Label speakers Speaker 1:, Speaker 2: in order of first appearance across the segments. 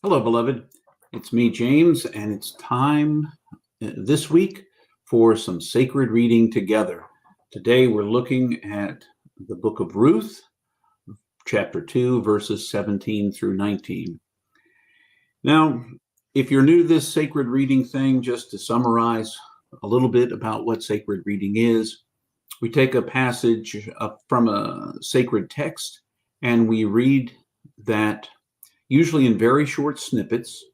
Speaker 1: Hello, beloved. It's me, James, and it's time this week for some sacred reading together. Today we're looking at the book of Ruth, chapter 2, verses 17 through 19. Now, if you're new to this sacred reading thing, just to summarize a little bit about what sacred reading is, we take a passage from a sacred text and we read that usually in very short snippets,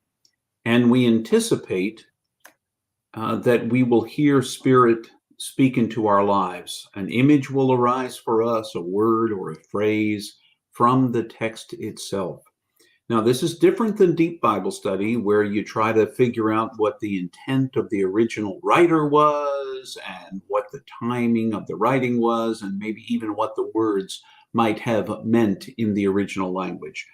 Speaker 1: and we anticipate that we will hear Spirit speak into our lives. An image will arise for us, a word or a phrase from the text itself. Now, this is different than deep Bible study, where you try to figure out what the intent of the original writer was and what the timing of the writing was, and maybe even what the words might have meant in the original language.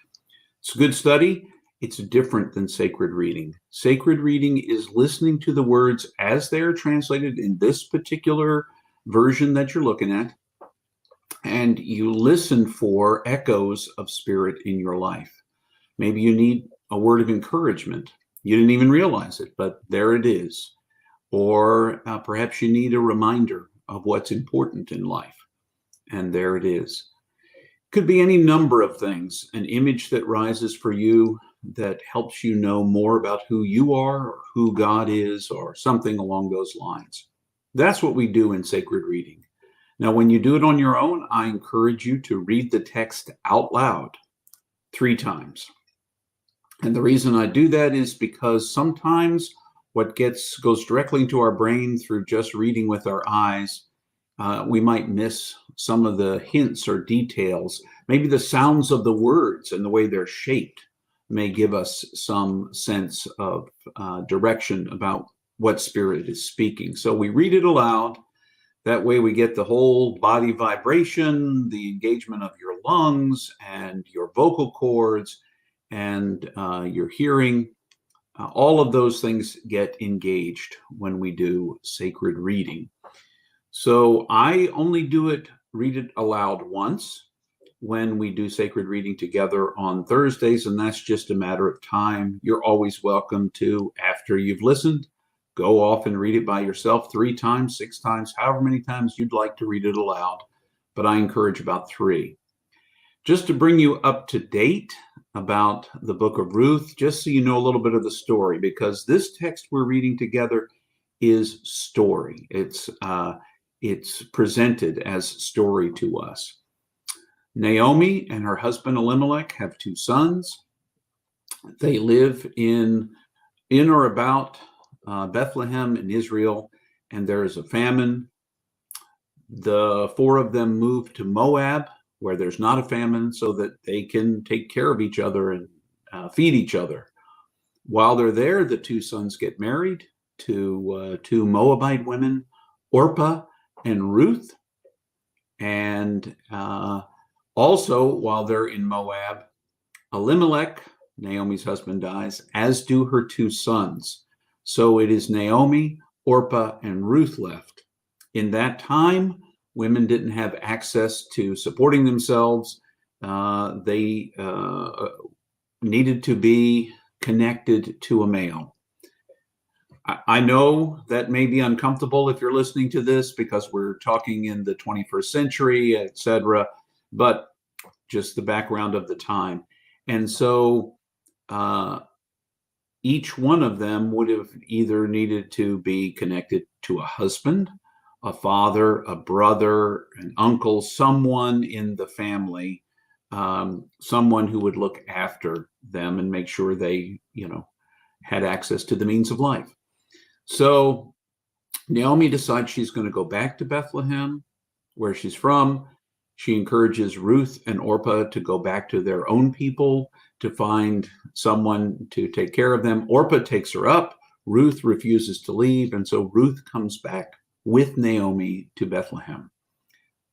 Speaker 1: It's a good study. It's different than sacred reading. Sacred reading is listening to the words as they are translated in this particular version that you're looking at, and you listen for echoes of Spirit in your life. Maybe you need a word of encouragement. You didn't even realize it, but there it is. Or perhaps you need a reminder of what's important in life, and there it is. Could be any number of things, an image that rises for you that helps you know more about who you are or who God is or something along those lines. That's what we do in sacred reading. Now, when you do it on your own, I encourage you to read the text out loud 3 times. And the reason I do that is because sometimes what goes directly into our brain through just reading with our eyes, we might miss some of the hints or details. Maybe the sounds of the words and the way they're shaped may give us some sense of direction about what Spirit is speaking. So we read it aloud. That way we get the whole body vibration, the engagement of your lungs and your vocal cords and your hearing. All of those things get engaged when we do sacred reading. So I only read it aloud once when we do sacred reading together on Thursdays, and that's just a matter of time. You're always welcome to, after you've listened, go off and read it by yourself 3 times, 6 times, however many times you'd like to read it aloud, but I encourage about 3. Just to bring you up to date about the book of Ruth, just so you know a little bit of the story, because this text we're reading together is story. It's presented as story to us. Naomi and her husband Elimelech have 2 sons. They live in or about Bethlehem in Israel, and there is a famine. The 4 of them move to Moab, where there's not a famine, so that they can take care of each other and feed each other. While they're there, the 2 sons get married to 2 Moabite women, Orpah and Ruth. And also, while they're in Moab, Elimelech, Naomi's husband, dies, as do her 2 sons. So it is Naomi, Orpah, and Ruth left. In that time, women didn't have access to supporting themselves. They needed to be connected to a male. I know that may be uncomfortable if you're listening to this because we're talking in the 21st century, etc., but just the background of the time. And so each one of them would have either needed to be connected to a husband, a father, a brother, an uncle, someone in the family, someone who would look after them and make sure they, had access to the means of life. So Naomi decides she's going to go back to Bethlehem, where she's from. She encourages Ruth and Orpah to go back to their own people to find someone to take care of them. Orpah takes her up. Ruth refuses to leave. And so Ruth comes back with Naomi to Bethlehem.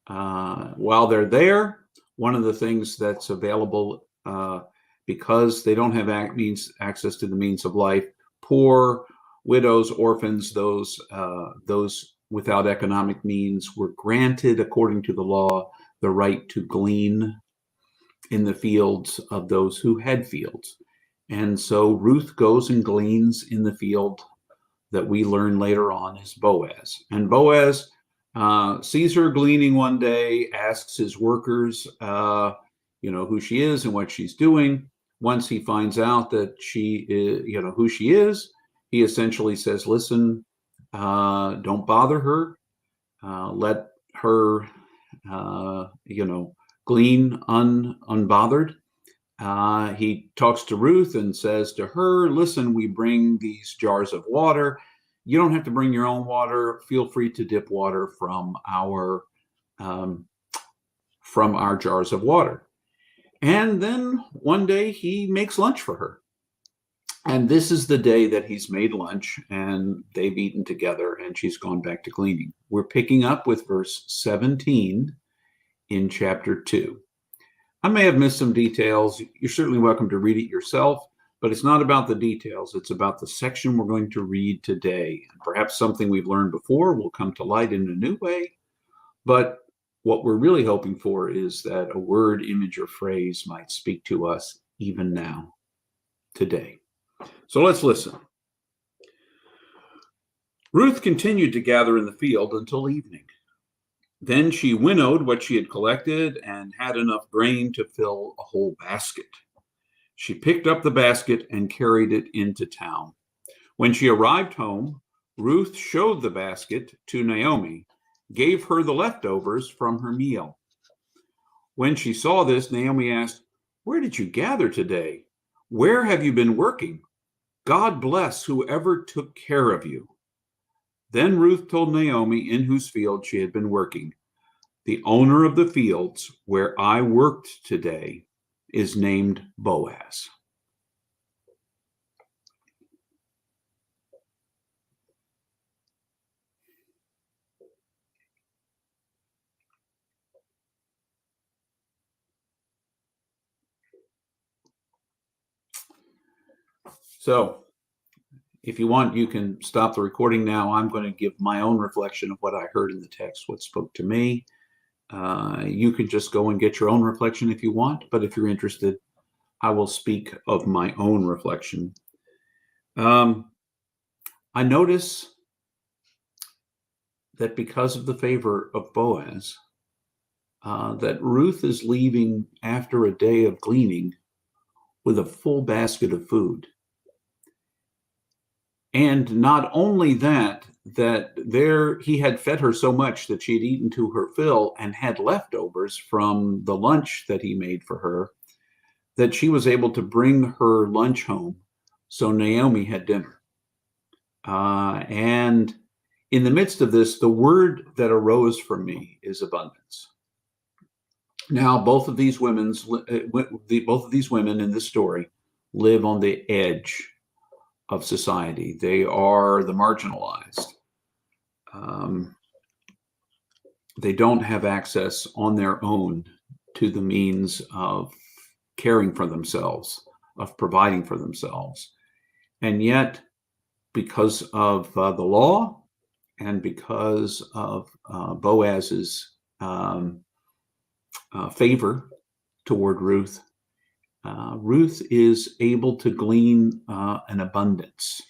Speaker 1: While they're there, one of the things that's available, because they don't have access to the means of life, poor widows, orphans, those without economic means were granted, according to the law, the right to glean in the fields of those who had fields. And so Ruth goes and gleans in the field that we learn later on is Boaz. And Boaz sees her gleaning one day, asks his workers, who she is and what she's doing. Once he finds out that she is, who she is, he essentially says, listen, don't bother her. Let her, glean unbothered. He talks to Ruth and says to her, listen, we bring these jars of water. You don't have to bring your own water. Feel free to dip water from our jars of water. And then one day he makes lunch for her. And this is the day that he's made lunch and they've eaten together and she's gone back to gleaning. We're picking up with verse 17 in chapter 2. I may have missed some details. You're certainly welcome to read it yourself, but it's not about the details. It's about the section we're going to read today. Perhaps something we've learned before will come to light in a new way, but what we're really hoping for is that a word, image, or phrase might speak to us even now, today. So let's listen. Ruth continued to gather in the field until evening. Then she winnowed what she had collected and had enough grain to fill a whole basket. She picked up the basket and carried it into town. When she arrived home, Ruth showed the basket to Naomi, gave her the leftovers from her meal. When she saw this, Naomi asked, "Where did you gather today? Where have you been working? God bless whoever took care of you." Then Ruth told Naomi in whose field she had been working, "The owner of the fields where I worked today is named Boaz." So, if you want, you can stop the recording now. I'm going to give my own reflection of what I heard in the text, what spoke to me. You can just go and get your own reflection if you want, but if you're interested, I will speak of my own reflection. I notice that because of the favor of Boaz, that Ruth is leaving after a day of gleaning with a full basket of food. And not only that there he had fed her so much that she had eaten to her fill and had leftovers from the lunch that he made for her, that she was able to bring her lunch home. So Naomi had dinner. And in the midst of this, the word that arose from me is abundance. Now, both of these women in this story live on the edge of society. They are the marginalized. They don't have access on their own to the means of caring for themselves, of providing for themselves. And yet, because of the law and because of Boaz's favor toward Ruth, Ruth is able to glean an abundance.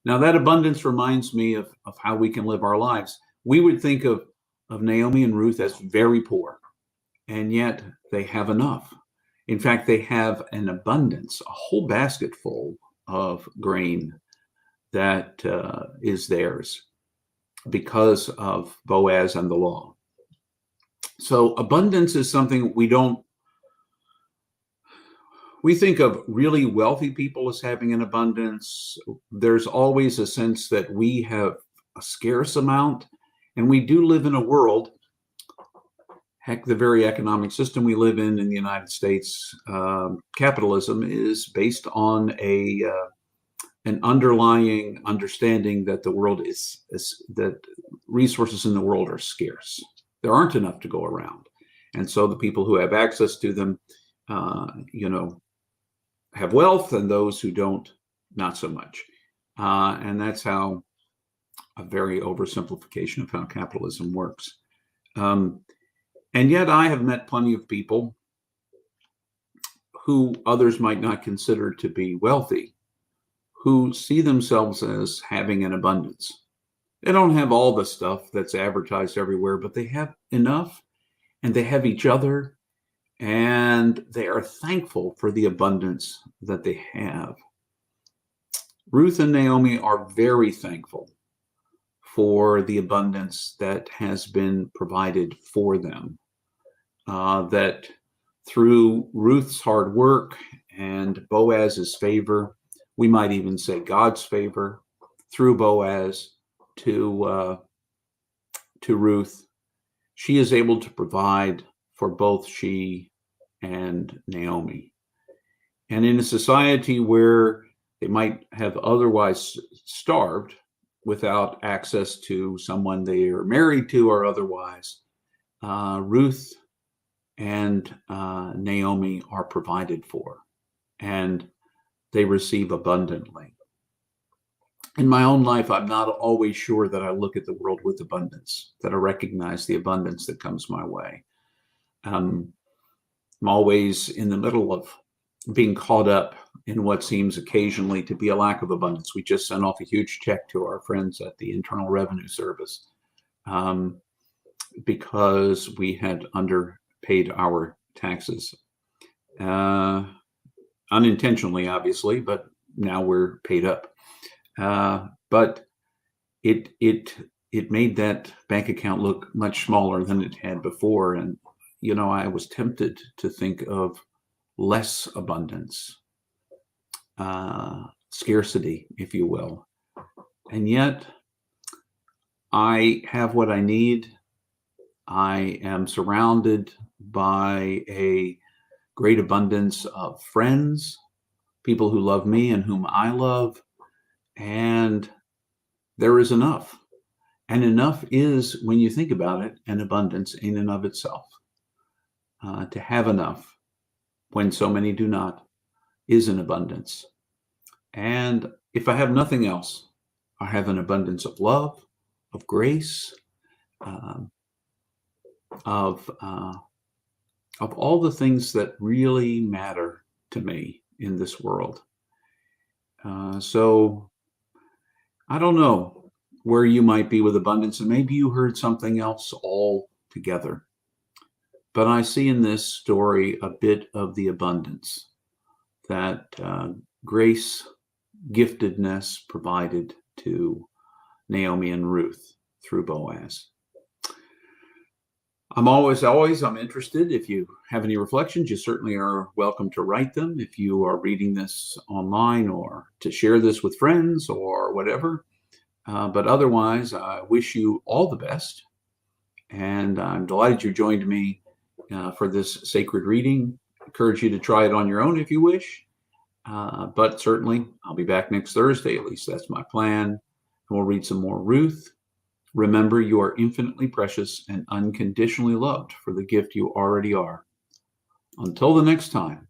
Speaker 1: Now, that abundance reminds me of how we can live our lives. We would think of Naomi and Ruth as very poor, and yet they have enough. In fact, they have an abundance, a whole basket full of grain that is theirs because of Boaz and the law. So abundance is something we think of really wealthy people as having an abundance. There's always a sense that we have a scarce amount, and we do live in a world, heck, the very economic system we live in the United States, capitalism is based on an underlying understanding that the world that resources in the world are scarce. There aren't enough to go around. And so the people who have access to them, have wealth, and those who don't, not so much. And that's how a very oversimplification of how capitalism works. And yet I have met plenty of people who others might not consider to be wealthy, who see themselves as having an abundance. They don't have all the stuff that's advertised everywhere, but they have enough, and they have each other, and they are thankful for the abundance that they have. Ruth and Naomi are very thankful for the abundance that has been provided for them, that through Ruth's hard work and Boaz's favor, we might even say God's favor, through Boaz to Ruth, she is able to provide for both she and Naomi. And in a society where they might have otherwise starved without access to someone they are married to or otherwise, Ruth and Naomi are provided for, and they receive abundantly. In my own life, I'm not always sure that I look at the world with abundance, that I recognize the abundance that comes my way. I'm always in the middle of being caught up in what seems occasionally to be a lack of abundance. We just sent off a huge check to our friends at the Internal Revenue Service because we had underpaid our taxes. Unintentionally, obviously, but now we're paid up. But it made that bank account look much smaller than it had before. And, I was tempted to think of less abundance, scarcity, if you will. And yet I have what I need. I am surrounded by a great abundance of friends, people who love me and whom I love, and there is enough. And enough is, when you think about it, an abundance in and of itself. To have enough when so many do not is an abundance. And if I have nothing else, I have an abundance of love, of grace, of all the things that really matter to me in this world. So I don't know where you might be with abundance, and maybe you heard something else altogether. But I see in this story a bit of the abundance that grace, giftedness provided to Naomi and Ruth through Boaz. I'm I'm interested. If you have any reflections, you certainly are welcome to write them if you are reading this online, or to share this with friends or whatever. But otherwise, I wish you all the best. And I'm delighted you joined me for this sacred reading. I encourage you to try it on your own if you wish. But certainly, I'll be back next Thursday. At least that's my plan. And we'll read some more Ruth. Remember, you are infinitely precious and unconditionally loved for the gift you already are. Until the next time,